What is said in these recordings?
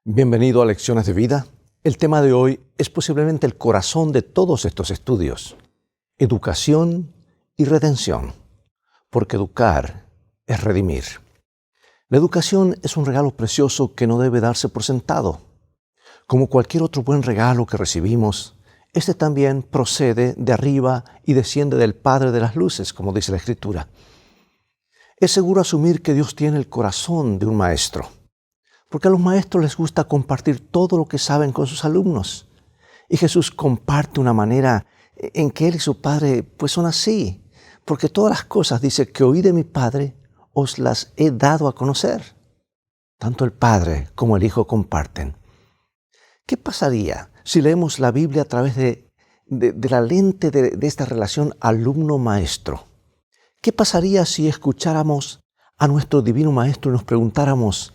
Bienvenido a Lecciones de Vida. El tema de hoy es posiblemente el corazón de todos estos estudios: educación y redención, porque educar es redimir. La educación es un regalo precioso que no debe darse por sentado. Como cualquier otro buen regalo que recibimos, este también procede de arriba y desciende del Padre de las Luces, como dice la Escritura. Es seguro asumir que Dios tiene el corazón de un maestro, porque a los maestros les gusta compartir todo lo que saben con sus alumnos. Y Jesús comparte una manera en que Él y su Padre pues son así, porque todas las cosas, dice, que oí de mi Padre, os las he dado a conocer. Tanto el Padre como el Hijo comparten. ¿Qué pasaría si leemos la Biblia a través de la lente de esta relación alumno-maestro? ¿Qué pasaría si escucháramos a nuestro Divino Maestro y nos preguntáramos: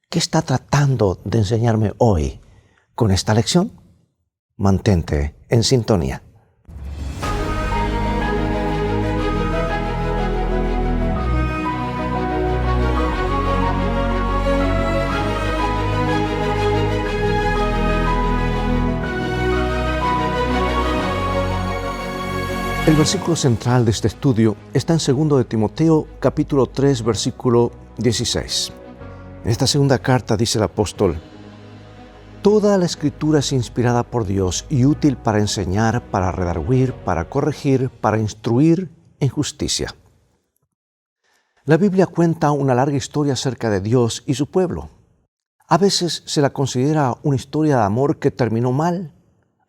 ¿qué está tratando de enseñarme hoy con esta lección? Mantente en sintonía. El versículo central de este estudio está en 2 de Timoteo, capítulo 3, versículo 16. En esta segunda carta dice el apóstol: toda la Escritura es inspirada por Dios y útil para enseñar, para redarguir, para corregir, para instruir en justicia. La Biblia cuenta una larga historia acerca de Dios y su pueblo. A veces se la considera una historia de amor que terminó mal,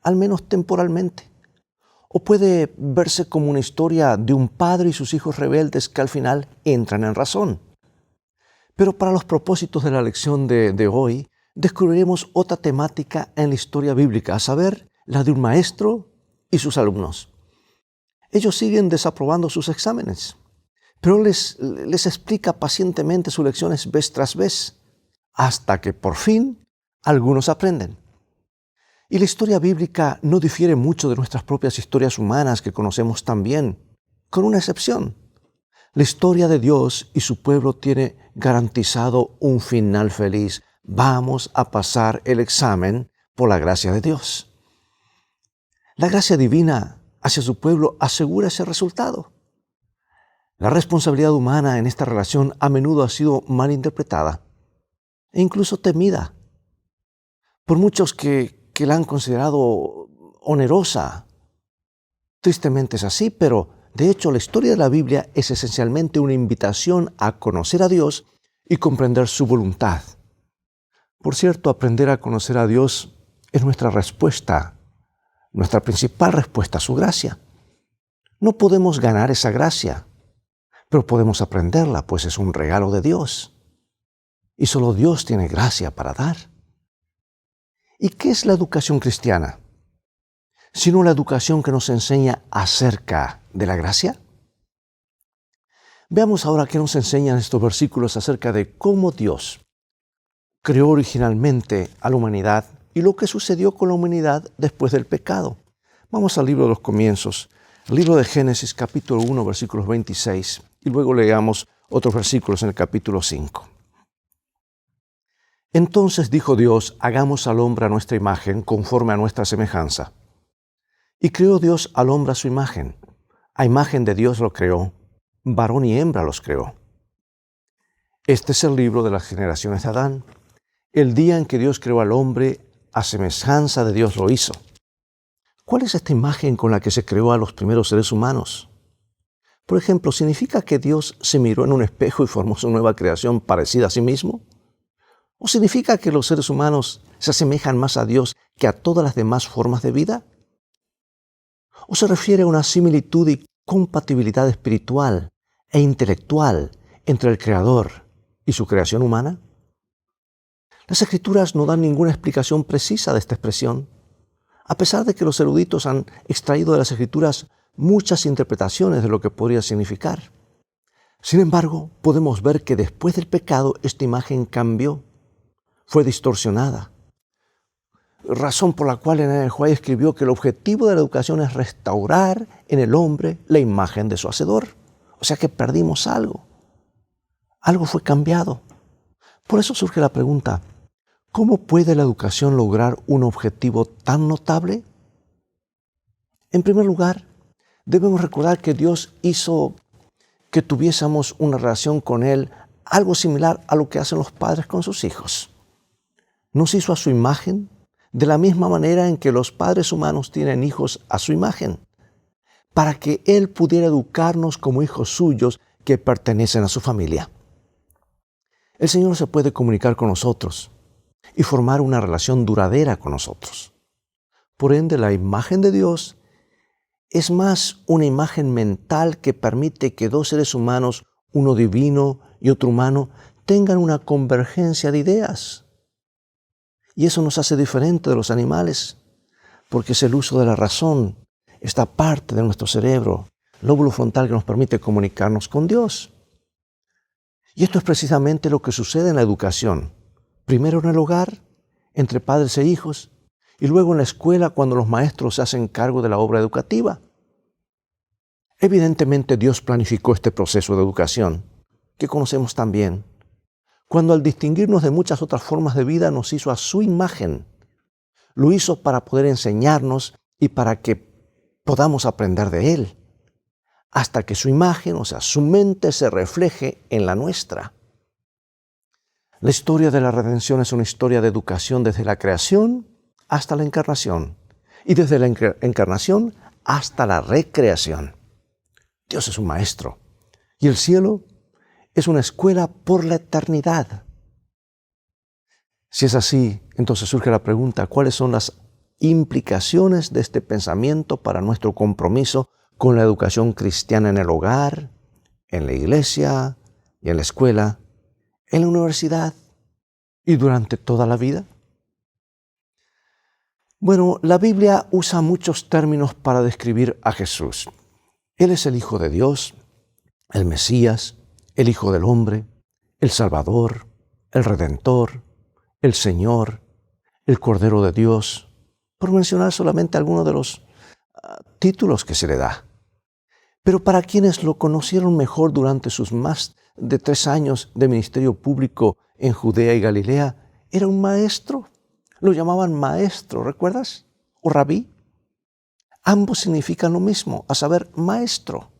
al menos temporalmente. O puede verse como una historia de un padre y sus hijos rebeldes que al final entran en razón. Pero para los propósitos de la lección de hoy, descubriremos otra temática en la historia bíblica, a saber, la de un maestro y sus alumnos. Ellos siguen desaprobando sus exámenes, pero les explica pacientemente sus lecciones vez tras vez, hasta que por fin algunos aprenden. Y la historia bíblica no difiere mucho de nuestras propias historias humanas que conocemos tan bien, con una excepción. La historia de Dios y su pueblo tiene garantizado un final feliz. Vamos a pasar el examen por la gracia de Dios. La gracia divina hacia su pueblo asegura ese resultado. La responsabilidad humana en esta relación a menudo ha sido mal interpretada e incluso temida por muchos que la han considerado onerosa. Tristemente es así, pero de hecho la historia de la Biblia es esencialmente una invitación a conocer a Dios y comprender su voluntad. Por cierto, aprender a conocer a Dios es nuestra respuesta, nuestra principal respuesta a su gracia. No podemos ganar esa gracia, pero podemos aprenderla, pues es un regalo de Dios. Y solo Dios tiene gracia para dar. ¿Y qué es la educación cristiana? Sino la educación que nos enseña acerca de la gracia. Veamos ahora qué nos enseñan estos versículos acerca de cómo Dios creó originalmente a la humanidad y lo que sucedió con la humanidad después del pecado. Vamos al libro de los comienzos, el libro de Génesis, capítulo 1, versículos 26, y luego leamos otros versículos en el capítulo 5. Entonces dijo Dios: hagamos al hombre a nuestra imagen, conforme a nuestra semejanza. Y creó Dios al hombre a su imagen. A imagen de Dios lo creó, varón y hembra los creó. Este es el libro de las generaciones de Adán. El día en que Dios creó al hombre, a semejanza de Dios lo hizo. ¿Cuál es esta imagen con la que se creó a los primeros seres humanos? Por ejemplo, ¿significa que Dios se miró en un espejo y formó su nueva creación parecida a sí mismo? ¿O significa que los seres humanos se asemejan más a Dios que a todas las demás formas de vida? ¿O se refiere a una similitud y compatibilidad espiritual e intelectual entre el Creador y su creación humana? Las Escrituras no dan ninguna explicación precisa de esta expresión, a pesar de que los eruditos han extraído de las Escrituras muchas interpretaciones de lo que podría significar. Sin embargo, podemos ver que después del pecado esta imagen cambió, fue distorsionada. Razón por la cual Ellen White escribió que el objetivo de la educación es restaurar en el hombre la imagen de su Hacedor. O sea que perdimos algo. Algo fue cambiado. Por eso surge la pregunta: ¿Cómo puede la educación lograr un objetivo tan notable? En primer lugar, debemos recordar que Dios hizo que tuviésemos una relación con Él, algo similar a lo que hacen los padres con sus hijos. Nos hizo a su imagen, de la misma manera en que los padres humanos tienen hijos a su imagen, para que Él pudiera educarnos como hijos suyos que pertenecen a su familia. El Señor se puede comunicar con nosotros y formar una relación duradera con nosotros. Por ende, la imagen de Dios es más una imagen mental que permite que dos seres humanos, uno divino y otro humano, tengan una convergencia de ideas. Y eso nos hace diferente de los animales, porque es el uso de la razón, esta parte de nuestro cerebro, lóbulo frontal que nos permite comunicarnos con Dios. Y esto es precisamente lo que sucede en la educación. Primero en el hogar, entre padres e hijos, y luego en la escuela cuando los maestros se hacen cargo de la obra educativa. Evidentemente Dios planificó este proceso de educación, que conocemos tan bien, cuando al distinguirnos de muchas otras formas de vida nos hizo a su imagen. Lo hizo para poder enseñarnos y para que podamos aprender de Él, hasta que su imagen, o sea, su mente se refleje en la nuestra. La historia de la redención es una historia de educación desde la creación hasta la encarnación y desde la encarnación hasta la recreación. Dios es un maestro y el cielo es una escuela por la eternidad. Si es así, entonces surge la pregunta, ¿cuáles son las implicaciones de este pensamiento para nuestro compromiso con la educación cristiana en el hogar, en la iglesia y en la escuela, en la universidad y durante toda la vida? Bueno, la Biblia usa muchos términos para describir a Jesús. Él es el Hijo de Dios, el Mesías, el Hijo del Hombre, el Salvador, el Redentor, el Señor, el Cordero de Dios, por mencionar solamente algunos de los títulos que se le da. Pero para quienes lo conocieron mejor durante sus más de 3 años de ministerio público en Judea y Galilea, era un maestro. Lo llamaban maestro, ¿recuerdas? O rabí. Ambos significan lo mismo, a saber, maestro.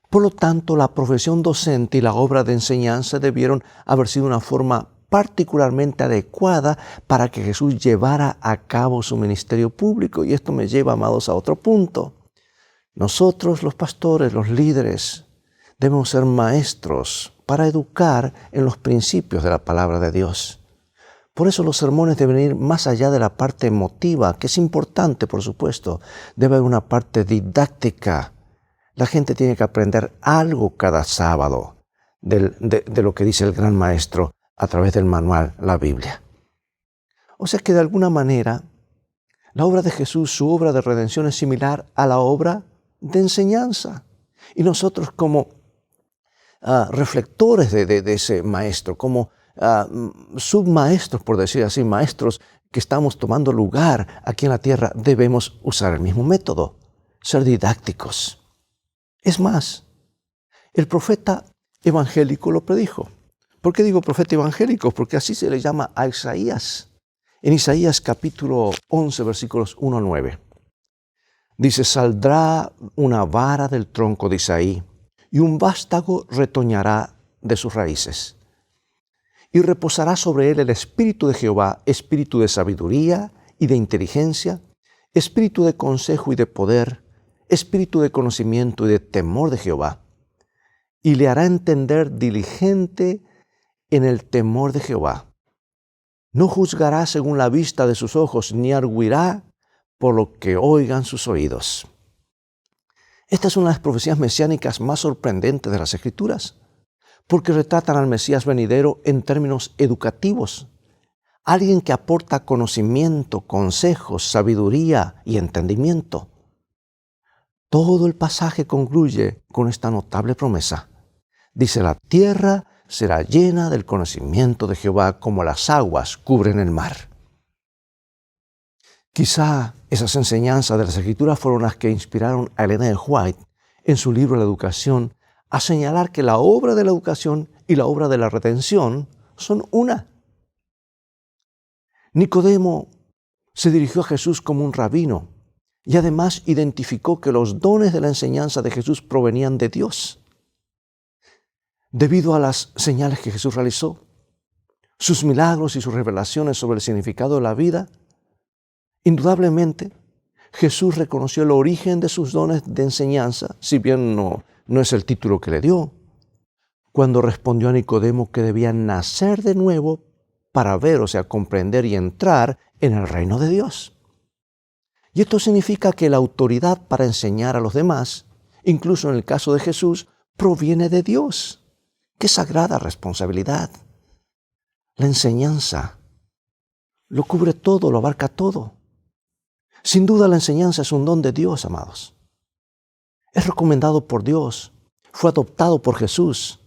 Por lo tanto, la profesión docente y la obra de enseñanza debieron haber sido una forma particularmente adecuada para que Jesús llevara a cabo su ministerio público. Y esto me lleva, amados, a otro punto. Nosotros, los pastores, los líderes, debemos ser maestros para educar en los principios de la palabra de Dios. Por eso los sermones deben ir más allá de la parte emotiva, que es importante, por supuesto. Debe haber una parte didáctica. La gente tiene que aprender algo cada sábado de lo que dice el gran maestro a través del manual, la Biblia. O sea que de alguna manera, la obra de Jesús, su obra de redención es similar a la obra de enseñanza. Y nosotros como reflectores de ese maestro, como submaestros, por decir así, maestros que estamos tomando lugar aquí en la tierra, debemos usar el mismo método, ser didácticos. Es más, el profeta evangélico lo predijo. ¿Por qué digo profeta evangélico? Porque así se le llama a Isaías. En Isaías capítulo 11, versículos 1 al 9. Dice, saldrá una vara del tronco de Isaí y un vástago retoñará de sus raíces. Y reposará sobre él el espíritu de Jehová, espíritu de sabiduría y de inteligencia, espíritu de consejo y de poder, espíritu de conocimiento y de temor de Jehová. Y le hará entender diligente en el temor de Jehová. No juzgará según la vista de sus ojos, ni arguirá por lo que oigan sus oídos. Esta es una de las profecías mesiánicas más sorprendentes de las Escrituras, porque retratan al Mesías venidero en términos educativos. Alguien que aporta conocimiento, consejos, sabiduría y entendimiento. Todo el pasaje concluye con esta notable promesa. Dice, la tierra será llena del conocimiento de Jehová como las aguas cubren el mar. Quizá esas enseñanzas de las Escrituras fueron las que inspiraron a Elena de White en su libro La Educación a señalar que la obra de la educación y la obra de la redención son una. Nicodemo se dirigió a Jesús como un rabino y además identificó que los dones de la enseñanza de Jesús provenían de Dios. Debido a las señales que Jesús realizó, sus milagros y sus revelaciones sobre el significado de la vida, indudablemente Jesús reconoció el origen de sus dones de enseñanza, si bien no es el título que le dio, cuando respondió a Nicodemo que debía nacer de nuevo para ver, o sea, comprender y entrar en el reino de Dios. Y esto significa que la autoridad para enseñar a los demás, incluso en el caso de Jesús, proviene de Dios. ¡Qué sagrada responsabilidad! La enseñanza lo cubre todo, lo abarca todo. Sin duda la enseñanza es un don de Dios, amados. Es recomendado por Dios, fue adoptado por Jesús,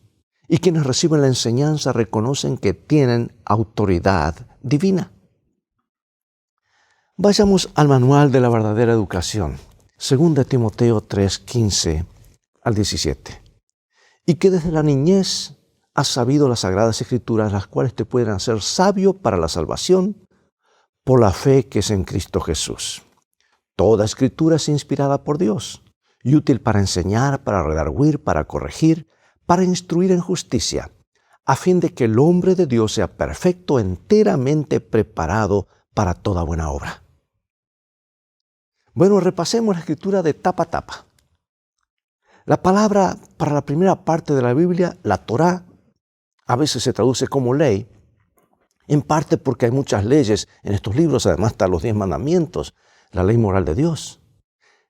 y quienes reciben la enseñanza reconocen que tienen autoridad divina. Vayamos al manual de la verdadera educación, 2 Timoteo 3:15 al 17. Y que desde la niñez has sabido las sagradas escrituras, las cuales te pueden hacer sabio para la salvación por la fe que es en Cristo Jesús. Toda escritura es inspirada por Dios y útil para enseñar, para redarguir, para corregir, para instruir en justicia, a fin de que el hombre de Dios sea perfecto, enteramente preparado para toda buena obra. Bueno, repasemos la escritura de tapa a tapa. La palabra para la primera parte de la Biblia, la Torá, a veces se traduce como ley, en parte porque hay muchas leyes en estos libros, además están los 10 mandamientos, la ley moral de Dios.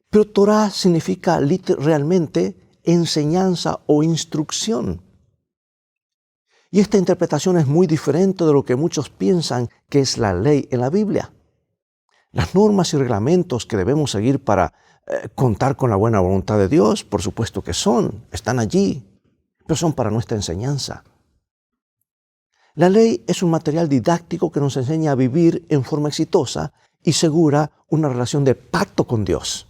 Pero Torá significa realmente enseñanza o instrucción. Y esta interpretación es muy diferente de lo que muchos piensan que es la ley en la Biblia. Las normas y reglamentos que debemos seguir para contar con la buena voluntad de Dios, por supuesto que están allí, pero son para nuestra enseñanza. La ley es un material didáctico que nos enseña a vivir en forma exitosa y segura una relación de pacto con Dios,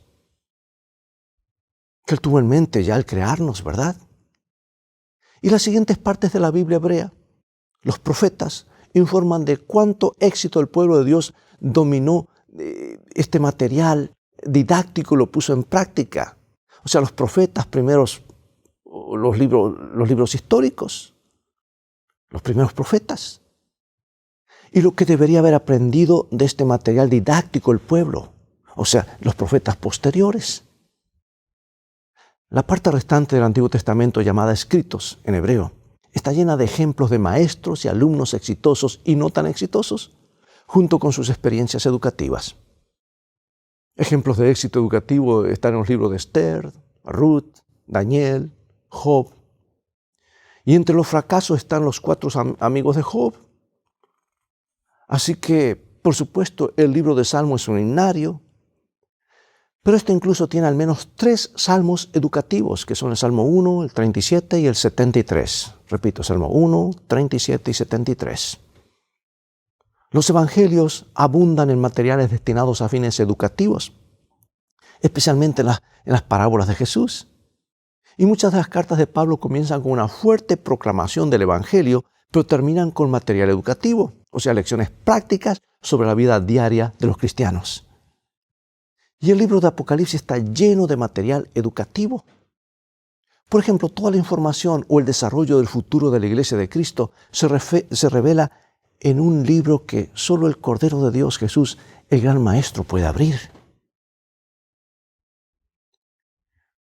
que Él tuvo en mente ya al crearnos, ¿verdad? Y las siguientes partes de la Biblia hebrea, los profetas, informan de cuánto éxito el pueblo de Dios dominó este material didáctico y lo puso en práctica. O sea, los profetas primeros, los libros históricos, los primeros profetas. Y lo que debería haber aprendido de este material didáctico el pueblo, o sea, los profetas posteriores. La parte restante del Antiguo Testamento, llamada escritos en hebreo, está llena de ejemplos de maestros y alumnos exitosos y no tan exitosos, junto con sus experiencias educativas. Ejemplos de éxito educativo están en los libros de Esther, Ruth, Daniel, Job. Y entre los fracasos están los 4 amigos de Job. Así que, por supuesto, el libro de Salmos es un himnario, pero este incluso tiene al menos 3 salmos educativos, que son el Salmo 1, el 37 y el 73. Repito, Salmo 1, 37 y 73. Los evangelios abundan en materiales destinados a fines educativos, especialmente en las parábolas de Jesús. Y muchas de las cartas de Pablo comienzan con una fuerte proclamación del evangelio, pero terminan con material educativo, o sea, lecciones prácticas sobre la vida diaria de los cristianos. Y el libro de Apocalipsis está lleno de material educativo. Por ejemplo, toda la información o el desarrollo del futuro de la Iglesia de Cristo se revela en un libro que solo el Cordero de Dios, Jesús, el gran Maestro, puede abrir.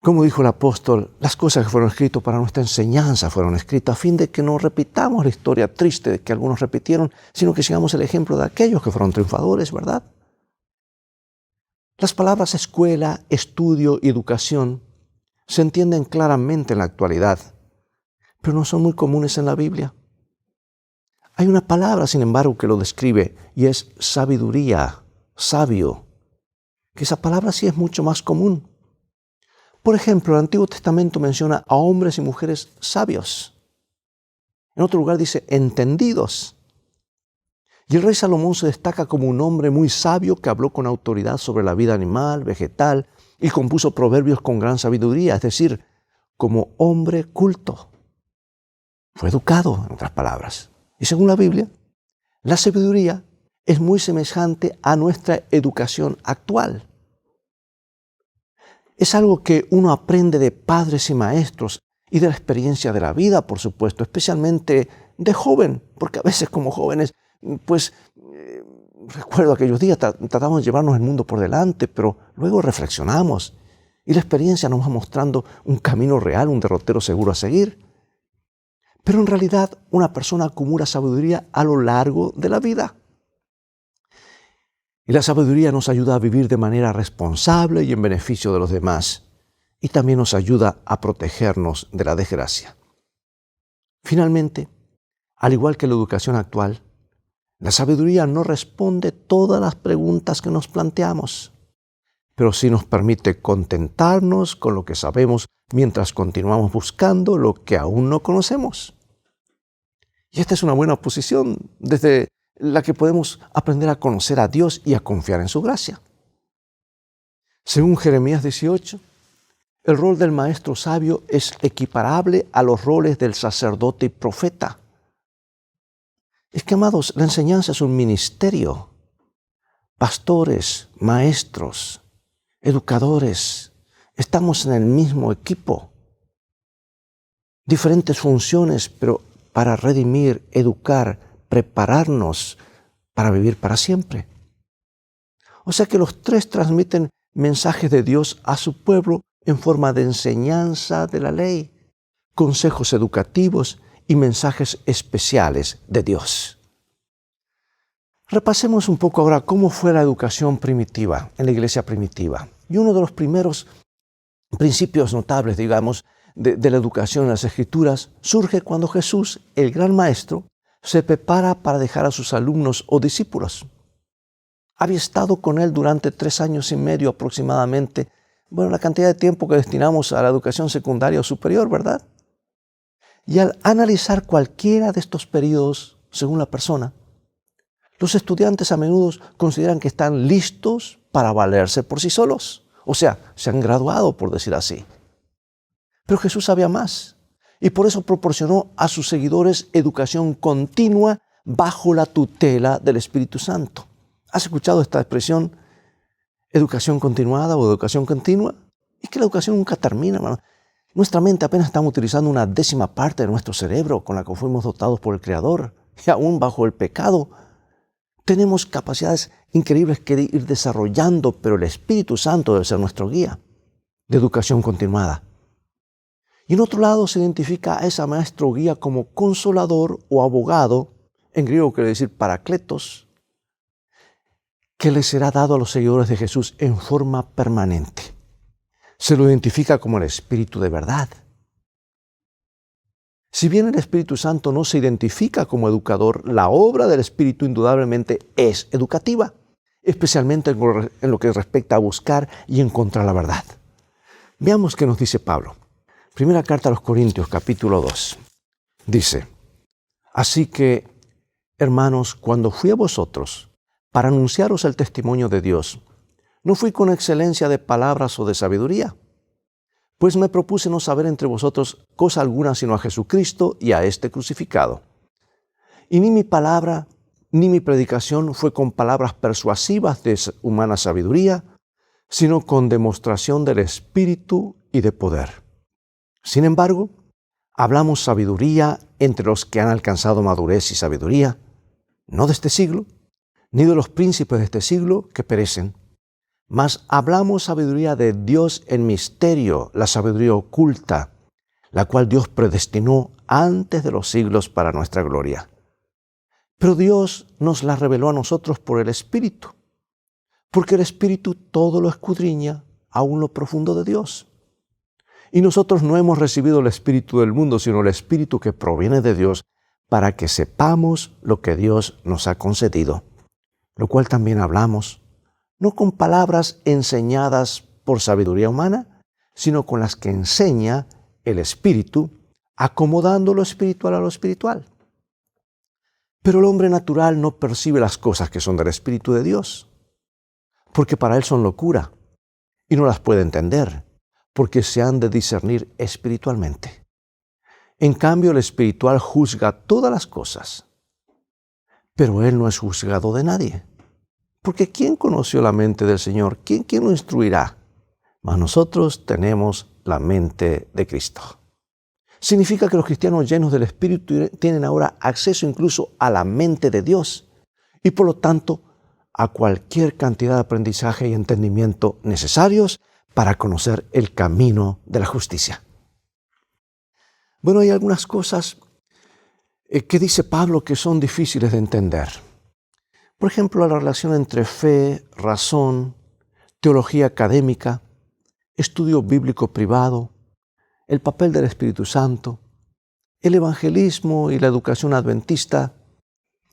Como dijo el apóstol, las cosas que fueron escritas para nuestra enseñanza fueron escritas a fin de que no repitamos la historia triste que algunos repitieron, sino que sigamos el ejemplo de aquellos que fueron triunfadores, ¿verdad? Las palabras escuela, estudio y educación se entienden claramente en la actualidad, pero no son muy comunes en la Biblia. Hay una palabra, sin embargo, que lo describe y es sabiduría, sabio, que esa palabra sí es mucho más común. Por ejemplo, el Antiguo Testamento menciona a hombres y mujeres sabios. En otro lugar dice entendidos. Y el rey Salomón se destaca como un hombre muy sabio que habló con autoridad sobre la vida animal, vegetal y compuso proverbios con gran sabiduría, es decir, como hombre culto. Fue educado, en otras palabras. Y según la Biblia, la sabiduría es muy semejante a nuestra educación actual. Es algo que uno aprende de padres y maestros y de la experiencia de la vida, por supuesto, especialmente de joven, porque a veces como jóvenes, recuerdo aquellos días, tratamos de llevarnos el mundo por delante, pero luego reflexionamos y la experiencia nos va mostrando un camino real, un derrotero seguro a seguir. Pero en realidad una persona acumula sabiduría a lo largo de la vida. Y la sabiduría nos ayuda a vivir de manera responsable y en beneficio de los demás. Y también nos ayuda a protegernos de la desgracia. Finalmente, al igual que la educación actual, la sabiduría no responde todas las preguntas que nos planteamos, pero sí nos permite contentarnos con lo que sabemos mientras continuamos buscando lo que aún no conocemos. Y esta es una buena posición desde la que podemos aprender a conocer a Dios y a confiar en su gracia. Según Jeremías 18, el rol del maestro sabio es equiparable a los roles del sacerdote y profeta. Es que, amados, la enseñanza es un ministerio. Pastores, maestros, educadores, estamos en el mismo equipo. Diferentes funciones, pero para redimir, educar, prepararnos para vivir para siempre. O sea que los tres transmiten mensajes de Dios a su pueblo en forma de enseñanza de la ley, consejos educativos y mensajes especiales de Dios. Repasemos un poco ahora cómo fue la educación primitiva, en la iglesia primitiva. Y uno de los primeros principios notables, digamos, de la educación en las Escrituras surge cuando Jesús, el gran maestro, se prepara para dejar a sus alumnos o discípulos. Había estado con él durante 3 años y medio aproximadamente, la cantidad de tiempo que destinamos a la educación secundaria o superior, ¿verdad? Y al analizar cualquiera de estos periodos, según la persona, los estudiantes a menudo consideran que están listos para valerse por sí solos. O sea, se han graduado, por decir así. Pero Jesús sabía más y por eso proporcionó a sus seguidores educación continua bajo la tutela del Espíritu Santo. ¿Has escuchado esta expresión, educación continuada o educación continua? Es que la educación nunca termina, hermano. Nuestra mente apenas estamos utilizando una 10ª parte de nuestro cerebro con la que fuimos dotados por el Creador. Y aún bajo el pecado tenemos capacidades increíbles que ir desarrollando, pero el Espíritu Santo debe ser nuestro guía de educación continuada. Y en otro lado se identifica a ese maestro guía como consolador o abogado, en griego quiere decir paracletos, que le será dado a los seguidores de Jesús en forma permanente. Se lo identifica como el Espíritu de verdad. Si bien el Espíritu Santo no se identifica como educador, la obra del Espíritu indudablemente es educativa, especialmente en lo que respecta a buscar y encontrar la verdad. Veamos qué nos dice Pablo. Primera carta a los Corintios, capítulo 2. Dice: así que, hermanos, cuando fui a vosotros para anunciaros el testimonio de Dios, no fui con excelencia de palabras o de sabiduría, pues me propuse no saber entre vosotros cosa alguna sino a Jesucristo y a este crucificado. Y ni mi palabra ni mi predicación fue con palabras persuasivas de humana sabiduría, sino con demostración del Espíritu y de poder. Sin embargo, hablamos sabiduría entre los que han alcanzado madurez y sabiduría, no de este siglo, ni de los príncipes de este siglo que perecen, mas hablamos sabiduría de Dios en misterio, la sabiduría oculta, la cual Dios predestinó antes de los siglos para nuestra gloria. Pero Dios nos la reveló a nosotros por el Espíritu, porque el Espíritu todo lo escudriña, aún lo profundo de Dios. Y nosotros no hemos recibido el espíritu del mundo, sino el Espíritu que proviene de Dios, para que sepamos lo que Dios nos ha concedido, lo cual también hablamos, no con palabras enseñadas por sabiduría humana, sino con las que enseña el Espíritu, acomodando lo espiritual a lo espiritual. Pero el hombre natural no percibe las cosas que son del Espíritu de Dios, porque para él son locura, y no las puede entender, porque se han de discernir espiritualmente. En cambio, el espiritual juzga todas las cosas, pero Él no es juzgado de nadie. Porque ¿quién conoció la mente del Señor? ¿Quién lo instruirá? Mas nosotros tenemos la mente de Cristo. Significa que los cristianos llenos del Espíritu tienen ahora acceso incluso a la mente de Dios y por lo tanto a cualquier cantidad de aprendizaje y entendimiento necesarios para conocer el camino de la justicia. Bueno, hay algunas cosas que dice Pablo que son difíciles de entender. Por ejemplo, la relación entre fe, razón, teología académica, estudio bíblico privado, el papel del Espíritu Santo, el evangelismo y la educación adventista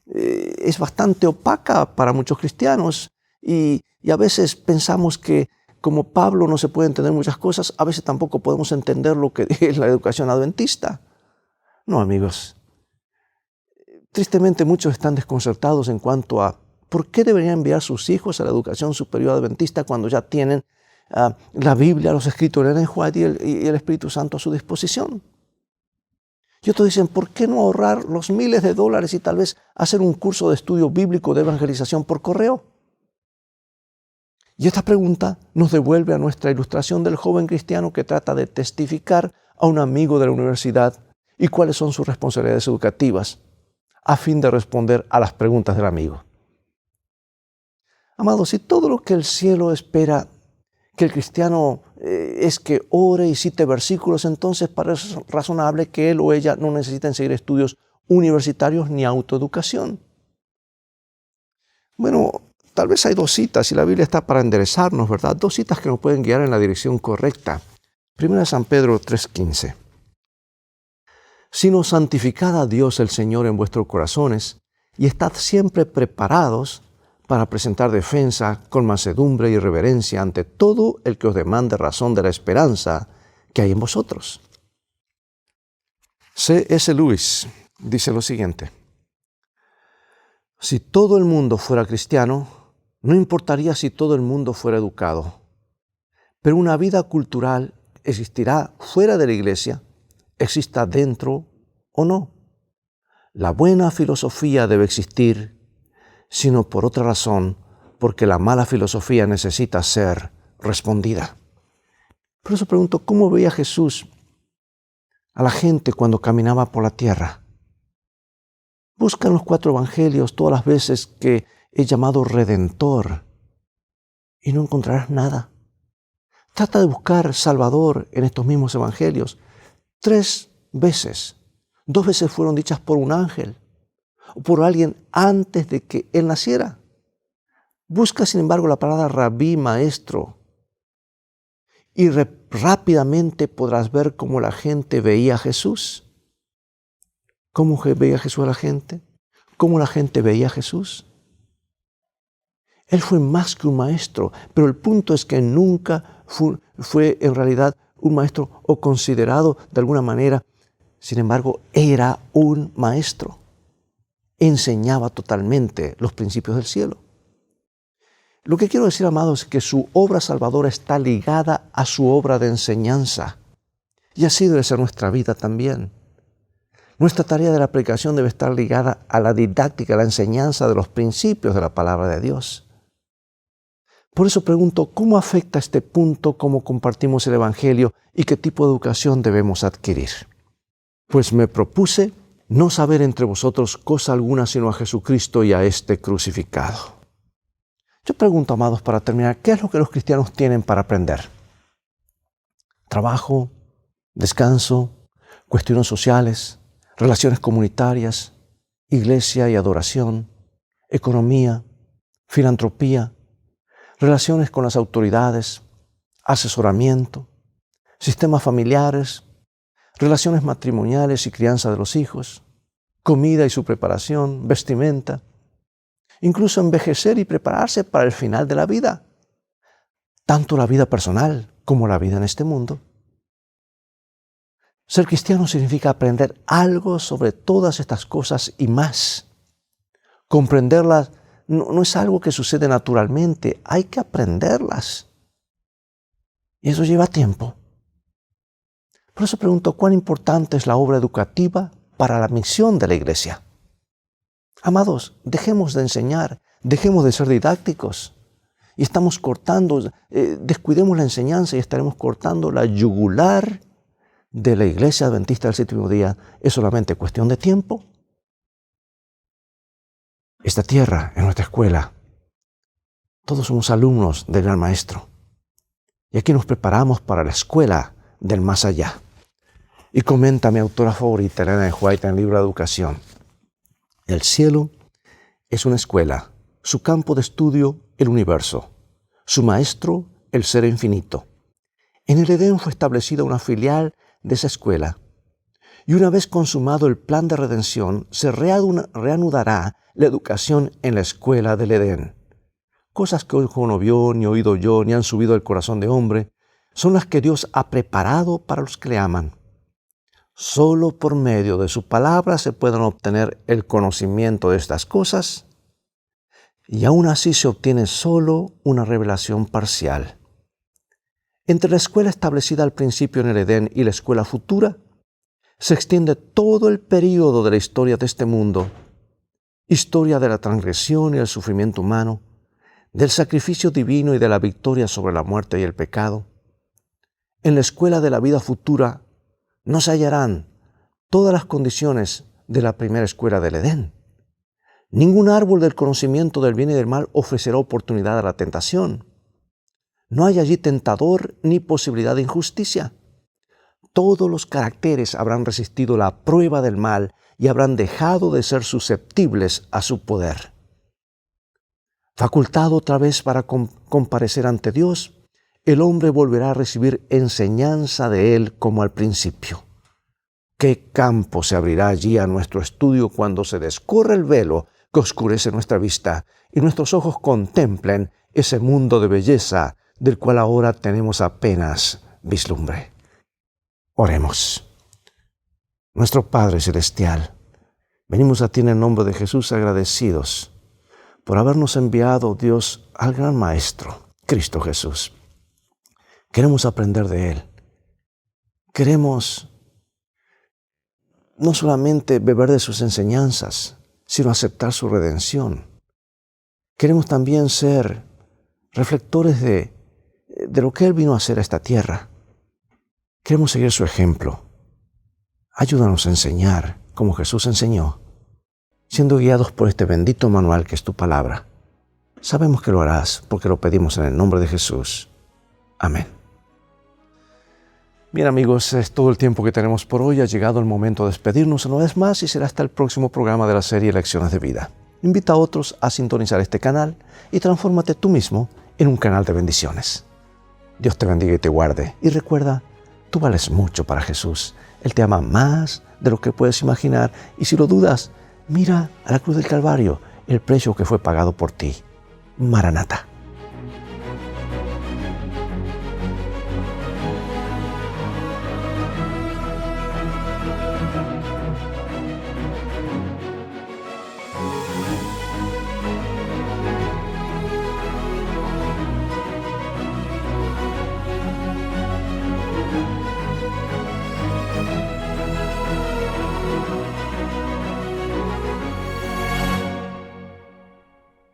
es bastante opaca para muchos cristianos y a veces pensamos que como Pablo no se puede entender muchas cosas, a veces tampoco podemos entender lo que es la educación adventista. No, amigos. Tristemente muchos están desconcertados en cuanto a por qué deberían enviar sus hijos a la educación superior adventista cuando ya tienen la Biblia, los escritos de Ellen White y el Espíritu Santo a su disposición. Y otros dicen, ¿por qué no ahorrar los miles de dólares y tal vez hacer un curso de estudio bíblico de evangelización por correo? Y esta pregunta nos devuelve a nuestra ilustración del joven cristiano que trata de testificar a un amigo de la universidad y cuáles son sus responsabilidades educativas a fin de responder a las preguntas del amigo. Amados, si todo lo que el cielo espera que el cristiano es que ore y cite versículos, entonces parece razonable que él o ella no necesiten seguir estudios universitarios ni autoeducación. Bueno, tal vez hay dos citas y la Biblia está para enderezarnos, ¿verdad? Dos citas que nos pueden guiar en la dirección correcta. Primera San Pedro 3:15. Sino santificad a Dios el Señor en vuestros corazones y estad siempre preparados para presentar defensa con mansedumbre y reverencia ante todo el que os demande razón de la esperanza que hay en vosotros. C.S. Lewis dice lo siguiente: si todo el mundo fuera cristiano, no importaría si todo el mundo fuera educado, pero una vida cultural existirá fuera de la iglesia, exista dentro o no. La buena filosofía debe existir, sino por otra razón, porque la mala filosofía necesita ser respondida. Por eso pregunto, ¿cómo veía Jesús a la gente cuando caminaba por la tierra? Busca en los 4 evangelios todas las veces que es llamado Redentor y no encontrarás nada. Trata de buscar Salvador en estos mismos evangelios. 3 veces. 2 veces fueron dichas por un ángel o por alguien antes de que él naciera. Busca, sin embargo, la palabra rabí, maestro, y rápidamente podrás ver cómo la gente veía a Jesús. ¿Cómo veía Jesús a la gente? ¿Cómo la gente veía a Jesús? Él fue más que un maestro, pero el punto es que nunca fue en realidad un maestro o considerado de alguna manera. Sin embargo, era un maestro. Enseñaba totalmente los principios del cielo. Lo que quiero decir, amados, es que su obra salvadora está ligada a su obra de enseñanza. Y así debe ser nuestra vida también. Nuestra tarea de la predicación debe estar ligada a la didáctica, a la enseñanza de los principios de la palabra de Dios. Por eso pregunto, ¿cómo afecta este punto cómo compartimos el Evangelio y qué tipo de educación debemos adquirir? Pues me propuse no saber entre vosotros cosa alguna sino a Jesucristo y a este crucificado. Yo pregunto, amados, para terminar, ¿qué es lo que los cristianos tienen para aprender? Trabajo, descanso, cuestiones sociales, relaciones comunitarias, iglesia y adoración, economía, filantropía, relaciones con las autoridades, asesoramiento, sistemas familiares, relaciones matrimoniales y crianza de los hijos, comida y su preparación, vestimenta, incluso envejecer y prepararse para el final de la vida, tanto la vida personal como la vida en este mundo. Ser cristiano significa aprender algo sobre todas estas cosas y más. Comprenderlas no es algo que sucede naturalmente, hay que aprenderlas. Y eso lleva tiempo. Por eso pregunto, ¿cuán importante es la obra educativa para la misión de la iglesia? Amados, dejemos de enseñar, dejemos de ser didácticos. Y estamos cortando, descuidemos la enseñanza y estaremos cortando la yugular de la Iglesia Adventista del Séptimo Día. Es solamente cuestión de tiempo. Esta tierra es nuestra escuela. Todos somos alumnos del Gran Maestro. Y aquí nos preparamos para la escuela del más allá. Y comenta mi autora favorita, Ellen G. White, en el libro de Educación. El cielo es una escuela, su campo de estudio el universo, su maestro el ser infinito. En el Edén fue establecida una filial de esa escuela, y una vez consumado el plan de redención, se reanudará la educación en la escuela del Edén. Cosas que ojo no vio, ni oído yo, ni han subido al corazón de hombre, son las que Dios ha preparado para los que le aman. Solo por medio de su palabra se pueden obtener el conocimiento de estas cosas, y aún así se obtiene solo una revelación parcial. Entre la escuela establecida al principio en el Edén y la escuela futura, se extiende todo el período de la historia de este mundo, historia de la transgresión y el sufrimiento humano, del sacrificio divino y de la victoria sobre la muerte y el pecado. En la escuela de la vida futura no se hallarán todas las condiciones de la primera escuela del Edén. Ningún árbol del conocimiento del bien y del mal ofrecerá oportunidad a la tentación. No hay allí tentador ni posibilidad de injusticia. Todos los caracteres habrán resistido la prueba del mal y habrán dejado de ser susceptibles a su poder. Facultado otra vez para comparecer ante Dios, el hombre volverá a recibir enseñanza de Él como al principio. ¿Qué campo se abrirá allí a nuestro estudio cuando se descorre el velo que oscurece nuestra vista y nuestros ojos contemplen ese mundo de belleza del cual ahora tenemos apenas vislumbre? Oremos. Nuestro Padre Celestial, venimos a ti en el nombre de Jesús agradecidos por habernos enviado, Dios, al gran Maestro, Cristo Jesús. Queremos aprender de Él. Queremos no solamente beber de sus enseñanzas, sino aceptar su redención. Queremos también ser reflectores de lo que Él vino a hacer a esta tierra. Queremos seguir su ejemplo. Ayúdanos a enseñar como Jesús enseñó, siendo guiados por este bendito manual que es tu palabra. Sabemos que lo harás porque lo pedimos en el nombre de Jesús. Amén. Bien amigos, es todo el tiempo que tenemos por hoy. Ha llegado el momento de despedirnos una vez más y será hasta el próximo programa de la serie Lecciones de Vida. Invita a otros a sintonizar este canal y transfórmate tú mismo en un canal de bendiciones. Dios te bendiga y te guarde. Y recuerda, tú vales mucho para Jesús. Él te ama más de lo que puedes imaginar. Y si lo dudas, mira a la cruz del Calvario, el precio que fue pagado por ti. Maranata.